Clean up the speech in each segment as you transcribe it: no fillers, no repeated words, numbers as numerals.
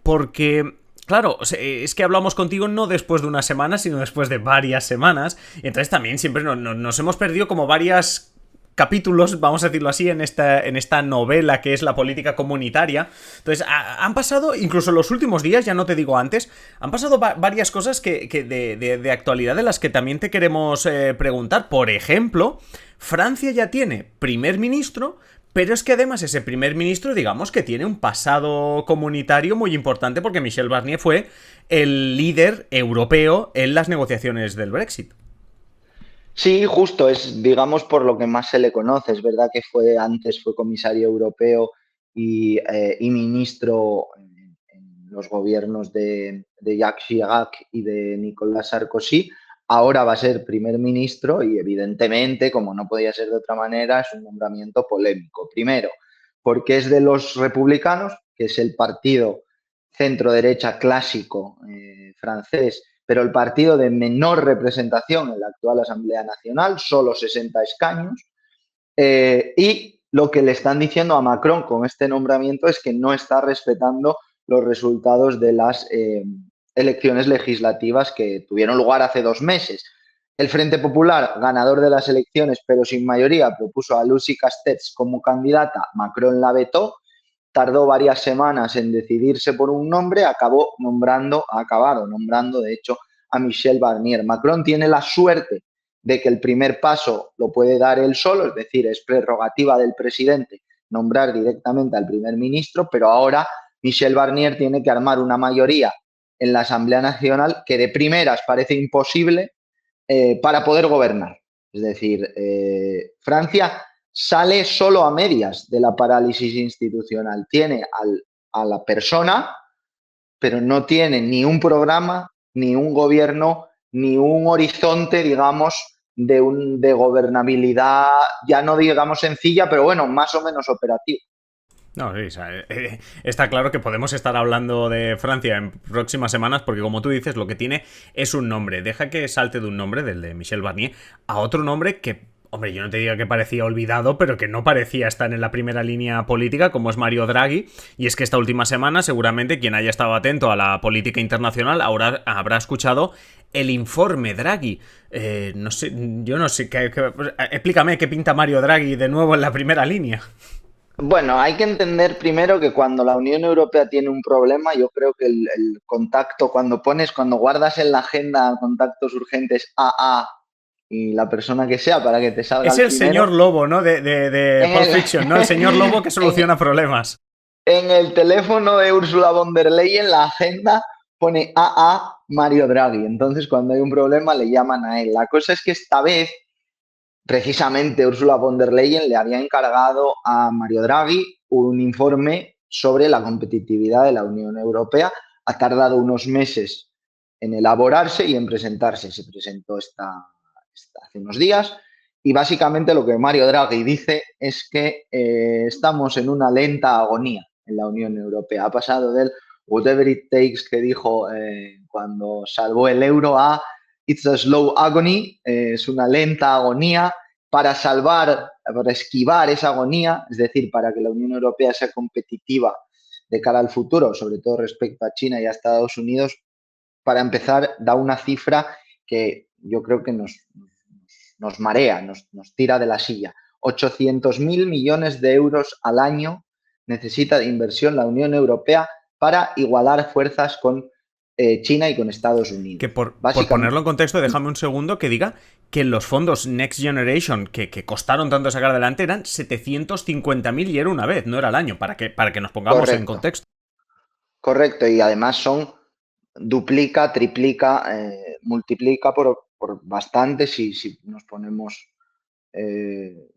porque... Claro, es que hablamos contigo no después de una semana, sino después de varias semanas. Y entonces también siempre nos hemos perdido como varias capítulos, vamos a decirlo así, en esta novela que es la política comunitaria. Entonces, han pasado, incluso en los últimos días, ya no te digo antes, han pasado varias cosas que de actualidad de las que también te queremos preguntar. Por ejemplo, Francia ya tiene primer ministro, pero es que además ese primer ministro, digamos que tiene un pasado comunitario muy importante porque Michel Barnier fue el líder europeo en las negociaciones del Brexit. Sí, justo, es digamos por lo que más se le conoce. Es verdad que fue comisario europeo y ministro en los gobiernos de Jacques Chirac y de Nicolas Sarkozy. Ahora va a ser primer ministro y evidentemente, como no podía ser de otra manera, es un nombramiento polémico. Primero, porque es de los republicanos, que es el partido centro-derecha clásico francés, pero el partido de menor representación en la actual Asamblea Nacional, solo 60 escaños, y lo que le están diciendo a Macron con este nombramiento es que no está respetando los resultados de las elecciones legislativas que tuvieron lugar hace 2 meses. El Frente Popular, ganador de las elecciones pero sin mayoría, propuso a Lucy Castex como candidata, Macron la vetó, tardó varias semanas en decidirse por un nombre, ha acabado nombrando, de hecho, a Michel Barnier. Macron tiene la suerte de que el primer paso lo puede dar él solo, es decir, es prerrogativa del presidente nombrar directamente al primer ministro, pero ahora Michel Barnier tiene que armar una mayoría en la Asamblea Nacional que de primeras parece imposible para poder gobernar. Es decir, Francia sale solo a medias de la parálisis institucional. Tiene a la persona, pero no tiene ni un programa, ni un gobierno, ni un horizonte, digamos, de gobernabilidad, ya no digamos sencilla, pero bueno, más o menos operativa. No, sí, o sea, está claro que podemos estar hablando de Francia en próximas semanas porque como tú dices, lo que tiene es un nombre. Deja que salte de un nombre, del de Michel Barnier, a otro nombre que, hombre, yo no te digo que parecía olvidado, pero que no parecía estar en la primera línea política, como es Mario Draghi. Y es que esta última semana, seguramente, quien haya estado atento a la política internacional ahora habrá escuchado el informe Draghi. No sé, yo no sé, explícame qué pinta Mario Draghi de nuevo en la primera línea. Bueno, hay que entender primero que cuando la Unión Europea tiene un problema, yo creo que el contacto, cuando guardas en la agenda contactos urgentes AA y la persona que sea para que te salga Es el el señor primero, Lobo, ¿no? De en Pulp el, Fiction, ¿no? El señor Lobo que en, soluciona problemas. en el teléfono de Ursula von der Leyen, la agenda pone AA Mario Draghi. Entonces, cuando hay un problema, le llaman a él. La cosa es que esta vez precisamente Ursula von der Leyen le había encargado a Mario Draghi un informe sobre la competitividad de la Unión Europea. Ha tardado unos meses en elaborarse y en presentarse. Se presentó hace unos días y básicamente lo que Mario Draghi dice es que estamos en una lenta agonía en la Unión Europea. Ha pasado del whatever it takes que dijo cuando salvó el euro a It's a slow agony, es una lenta agonía para esquivar esa agonía, es decir, para que la Unión Europea sea competitiva de cara al futuro, sobre todo respecto a China y a Estados Unidos. Para empezar, da una cifra que yo creo que nos marea, nos tira de la silla. 800.000 millones de euros al año necesita de inversión la Unión Europea para igualar fuerzas con China y con Estados Que Unidos. por Básicamente, ponerlo en contexto, déjame un segundo que diga que los fondos Next Generation que costaron tanto sacar adelante eran 750.000 y era una vez, no era al año, para que nos pongamos en correcto, contexto. correcto. Y además duplica, triplica, multiplica por bastante si nos ponemos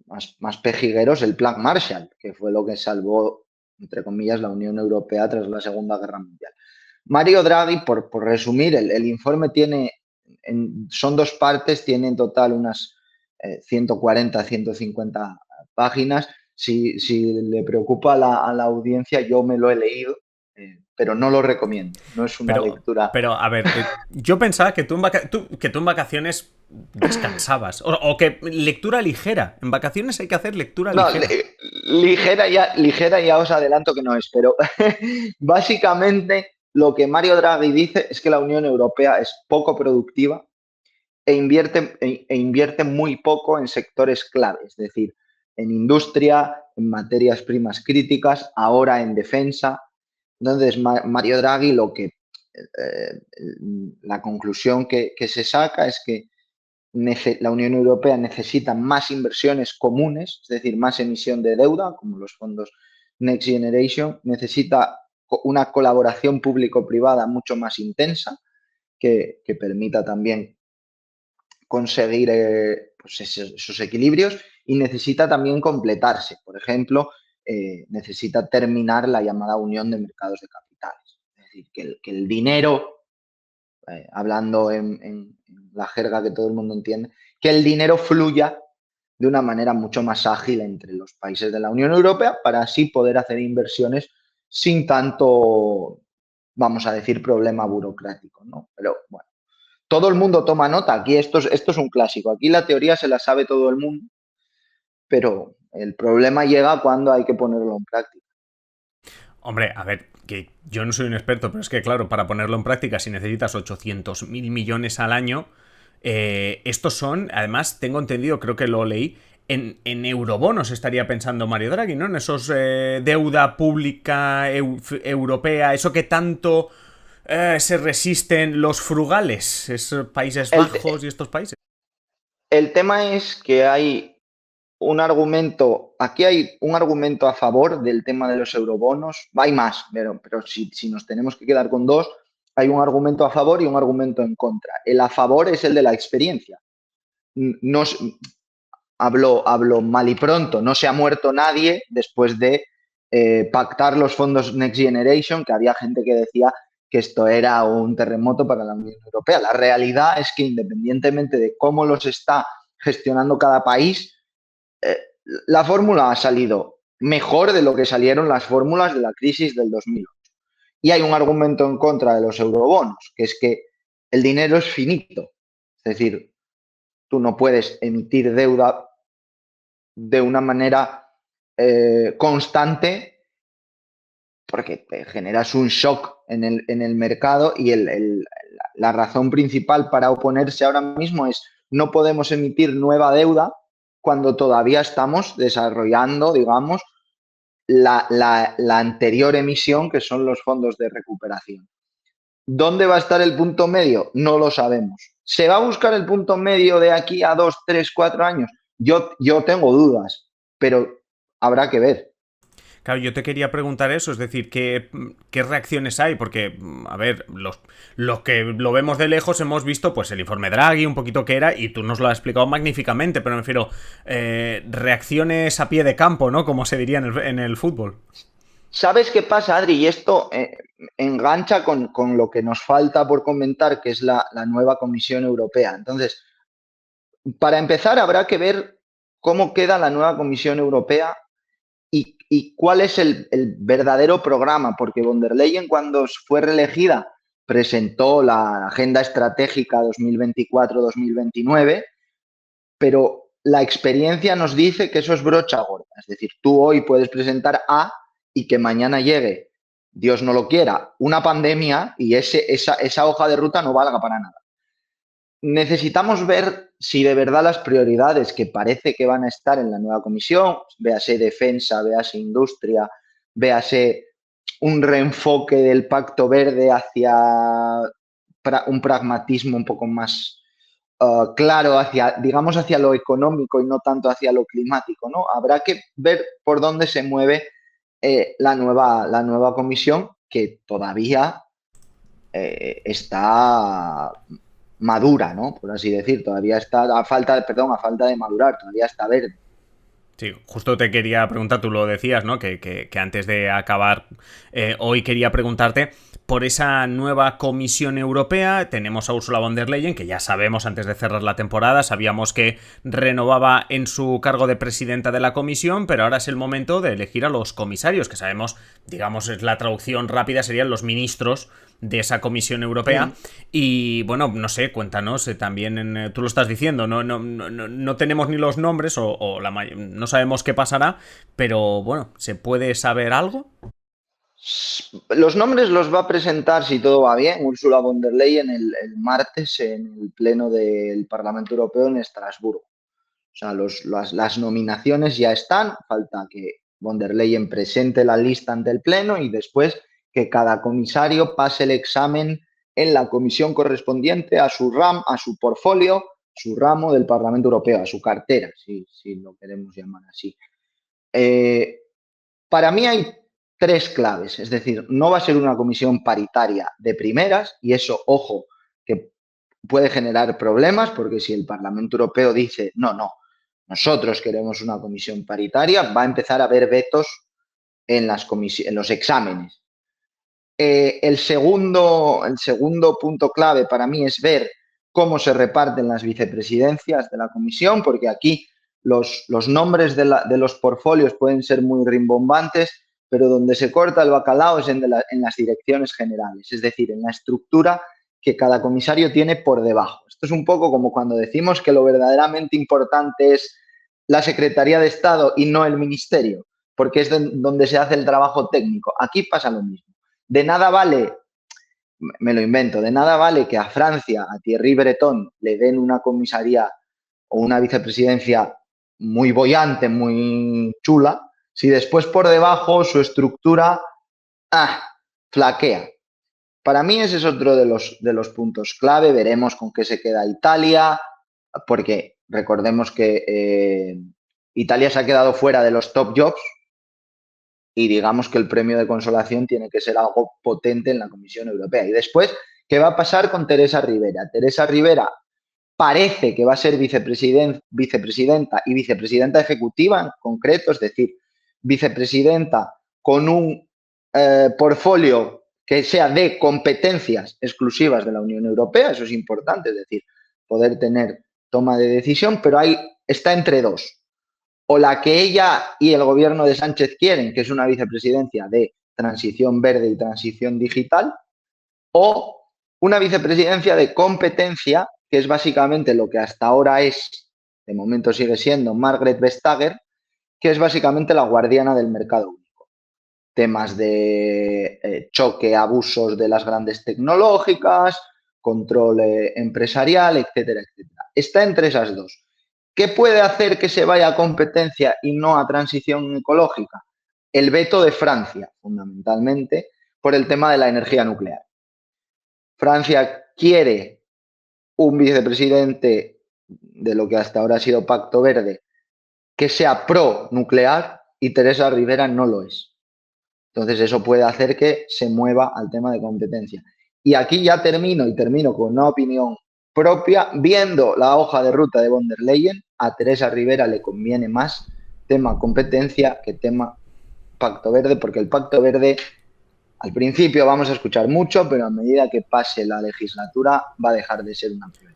más pejigueros el Plan Marshall, que fue lo que salvó, entre comillas, la Unión Europea tras la Segunda Guerra Mundial. Mario Draghi, por resumir, el informe son dos partes, tiene en total unas 140, 150 páginas. Si le preocupa a la audiencia, yo me lo he leído, pero no lo recomiendo. No es una Pero, lectura. pero a ver, yo pensaba que tú en vacaciones descansabas. O que lectura ligera. En vacaciones hay que hacer lectura No, ligera. ligera ya os adelanto que no es, pero básicamente lo que Mario Draghi dice es que la Unión Europea es poco productiva e invierte muy poco en sectores clave, es decir, en industria, en materias primas críticas, ahora en defensa. Entonces, Mario Draghi la conclusión que se saca es que la Unión Europea necesita más inversiones comunes, es decir, más emisión de deuda, como los fondos Next Generation, necesita una colaboración público-privada mucho más intensa que permita también conseguir pues esos equilibrios y necesita también completarse. Por ejemplo, necesita terminar la llamada unión de mercados de capitales. Es decir, que el dinero, hablando en la jerga que todo el mundo entiende, que el dinero fluya de una manera mucho más ágil entre los países de la Unión Europea para así poder hacer inversiones sin tanto, vamos a decir, problema burocrático, ¿no? Pero bueno, todo el mundo toma nota. Aquí esto es un clásico. Aquí la teoría se la sabe todo el mundo, pero el problema llega cuando hay que ponerlo en práctica. Hombre, a ver, que yo no soy un experto, pero es que claro, para ponerlo en práctica, si necesitas 800.000 millones al año, estos son, además, tengo entendido, creo que lo leí, en eurobonos estaría pensando Mario Draghi, ¿no? En esos deuda pública europea, eso que tanto se resisten los frugales, esos Países El, Bajos y estos países. el tema es que aquí hay un argumento a favor del tema de los eurobonos, hay más, pero si nos tenemos que quedar con dos, hay un argumento a favor y un argumento en contra. El a favor es el de la experiencia. No, hablo mal y pronto, no se ha muerto nadie después de pactar los fondos Next Generation, que había gente que decía que esto era un terremoto para la Unión Europea. La realidad es que independientemente de cómo los está gestionando cada país, la fórmula ha salido mejor de lo que salieron las fórmulas de la crisis del 2008. Y hay un argumento en contra de los eurobonos, que es que el dinero es finito. Es decir, tú no puedes emitir deuda de una manera constante porque te generas un shock en el mercado y la razón principal para oponerse ahora mismo es no podemos emitir nueva deuda cuando todavía estamos desarrollando, digamos, la anterior emisión, que son los fondos de recuperación. ¿Dónde va a estar el punto medio? No lo sabemos. ¿Se va a buscar el punto medio de aquí a 2, 3, 4 años? Yo tengo dudas, pero habrá que ver. Claro, yo te quería preguntar eso, es decir, ¿qué reacciones hay? Porque, a ver, los que lo vemos de lejos hemos visto pues el informe Draghi, un poquito que era, y tú nos lo has explicado magníficamente, pero me refiero, reacciones a pie de campo, ¿no? Como se diría en el fútbol. ¿Sabes qué pasa, Adri? Y esto engancha con lo que nos falta por comentar, que es la nueva Comisión Europea. Entonces, para empezar, habrá que ver cómo queda la nueva Comisión Europea y cuál es el verdadero programa, porque von der Leyen, cuando fue reelegida, presentó la Agenda Estratégica 2024-2029, pero la experiencia nos dice que eso es brocha gorda. Es decir, tú hoy puedes presentar A y que mañana llegue, Dios no lo quiera, una pandemia y esa hoja de ruta no valga para nada. Necesitamos ver si de verdad las prioridades que parece que van a estar en la nueva comisión, véase defensa, véase industria, véase un reenfoque del Pacto Verde hacia un pragmatismo un poco más claro, digamos, hacia lo económico y no tanto hacia lo climático, ¿no? Habrá que ver por dónde se mueve la nueva comisión, que todavía está madura, ¿no? Por así decir, todavía está a falta de madurar, todavía está verde. Sí, justo te quería preguntar, tú lo decías, ¿no? Que antes de acabar hoy quería preguntarte por esa nueva Comisión Europea. Tenemos a Ursula von der Leyen, que ya sabemos antes de cerrar la temporada, sabíamos que renovaba en su cargo de presidenta de la Comisión, pero ahora es el momento de elegir a los comisarios, que sabemos, digamos, es la traducción rápida, serían los ministros de esa Comisión Europea. Y bueno, no sé, cuéntanos también, tú lo estás diciendo, no tenemos ni los nombres no sabemos qué pasará, pero bueno, ¿se puede saber algo? Los nombres los va a presentar, si todo va bien, Ursula von der Leyen el martes en el Pleno del Parlamento Europeo en Estrasburgo. O sea, las nominaciones ya están, falta que von der Leyen presente la lista ante el Pleno y después que cada comisario pase el examen en la comisión correspondiente a su a su portfolio, su ramo del Parlamento Europeo, a su cartera, si lo queremos llamar así. Para mí hay tres claves, es decir, no va a ser una comisión paritaria de primeras y eso, ojo, que puede generar problemas porque si el Parlamento Europeo dice no, nosotros queremos una comisión paritaria, va a empezar a haber vetos en los exámenes. El segundo punto clave para mí es ver cómo se reparten las vicepresidencias de la comisión, porque aquí los nombres de los portfolios pueden ser muy rimbombantes, pero donde se corta el bacalao es en las direcciones generales, es decir, en la estructura que cada comisario tiene por debajo. Esto es un poco como cuando decimos que lo verdaderamente importante es la Secretaría de Estado y no el ministerio, porque es donde se hace el trabajo técnico. Aquí pasa lo mismo. De nada vale, me lo invento, de nada vale que a Francia, a Thierry Breton, le den una comisaría o una vicepresidencia muy boyante, muy chula, si después por debajo su estructura flaquea. Para mí ese es otro de los puntos clave. Veremos con qué se queda Italia, porque recordemos que Italia se ha quedado fuera de los top jobs y digamos que el premio de consolación tiene que ser algo potente en la Comisión Europea. Y después, ¿qué va a pasar con Teresa Rivera? Teresa Rivera parece que va a ser vicepresidenta y vicepresidenta ejecutiva en concreto, es decir, vicepresidenta con un portfolio que sea de competencias exclusivas de la Unión Europea, eso es importante, es decir, poder tener toma de decisión, pero ahí está entre dos. O la que ella y el gobierno de Sánchez quieren, que es una vicepresidencia de transición verde y transición digital, o una vicepresidencia de competencia, que es básicamente lo que hasta ahora es, de momento sigue siendo Margrethe Vestager, que es básicamente la guardiana del mercado único. Temas de choque, abusos de las grandes tecnológicas, control empresarial, etcétera, etcétera. Está entre esas dos. ¿Qué puede hacer que se vaya a competencia y no a transición ecológica? El veto de Francia, fundamentalmente, por el tema de la energía nuclear. Francia quiere un vicepresidente de lo que hasta ahora ha sido Pacto Verde que sea pro nuclear y Teresa Rivera no lo es. Entonces eso puede hacer que se mueva al tema de competencia. Y aquí ya termino con una opinión propia. Viendo la hoja de ruta de von der Leyen, a Teresa Rivera le conviene más tema competencia que tema Pacto Verde, porque el Pacto Verde al principio vamos a escuchar mucho, pero a medida que pase la legislatura va a dejar de ser una prioridad.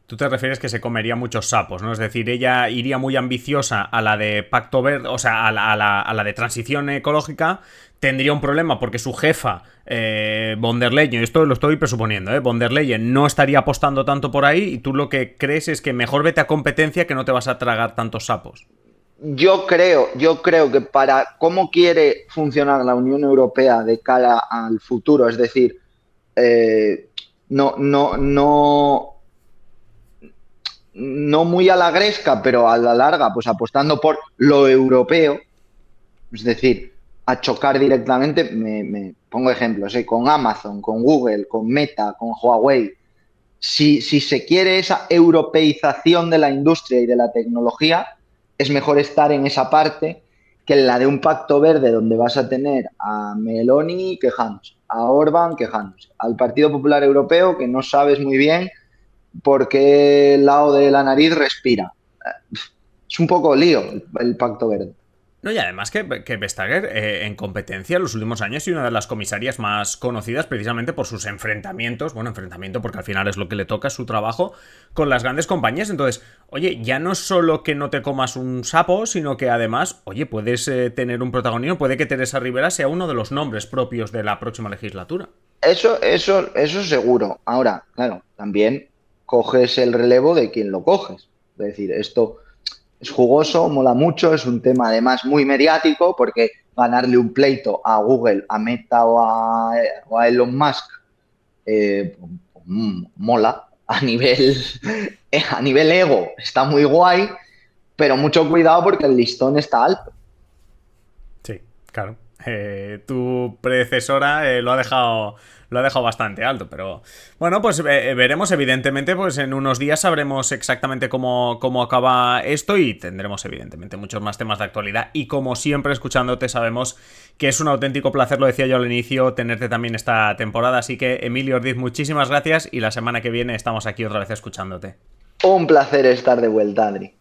Tú te refieres que se comería muchos sapos, ¿no? Es decir, ella iría muy ambiciosa a la de Pacto Verde, o sea, a la de transición ecológica, tendría un problema porque su jefa, von der Leyen, esto lo estoy presuponiendo, von der Leyen no estaría apostando tanto por ahí y tú lo que crees es que mejor vete a competencia que no te vas a tragar tantos sapos. Yo creo que para cómo quiere funcionar la Unión Europea de cara al futuro, es decir, no muy a la gresca, pero a la larga, pues apostando por lo europeo, es decir, a chocar directamente, me pongo ejemplos, con Amazon, con Google, con Meta, con Huawei. Si se quiere esa europeización de la industria y de la tecnología, es mejor estar en esa parte que en la de un pacto verde donde vas a tener a Meloni quejándose, a Orbán quejándose, al Partido Popular Europeo que no sabes muy bien por qué lado de la nariz respira. Es un poco lío el pacto verde. No, y además que Vestager en competencia en los últimos años ha sido una de las comisarias más conocidas precisamente por sus enfrentamientos, bueno, enfrentamiento porque al final es lo que le toca, es su trabajo, con las grandes compañías. Entonces, oye, ya no solo que no te comas un sapo, sino que además, oye, puedes tener un protagonismo, puede que Teresa Rivera sea uno de los nombres propios de la próxima legislatura. Eso seguro. Ahora, claro, también coges el relevo de quien lo coges. Es decir, esto es jugoso, mola mucho, es un tema además muy mediático porque ganarle un pleito a Google, a Meta o a Elon Musk, mola. A nivel ego está muy guay, pero mucho cuidado porque el listón está alto. Sí, claro. Tu predecesora lo ha dejado bastante alto, pero bueno, pues veremos. Evidentemente, pues en unos días sabremos exactamente cómo acaba esto y tendremos evidentemente muchos más temas de actualidad. Y como siempre, escuchándote, sabemos que es un auténtico placer, lo decía yo al inicio, tenerte también esta temporada. Así que, Emilio Ordiz, muchísimas gracias y la semana que viene estamos aquí otra vez escuchándote. Un placer estar de vuelta, Adri.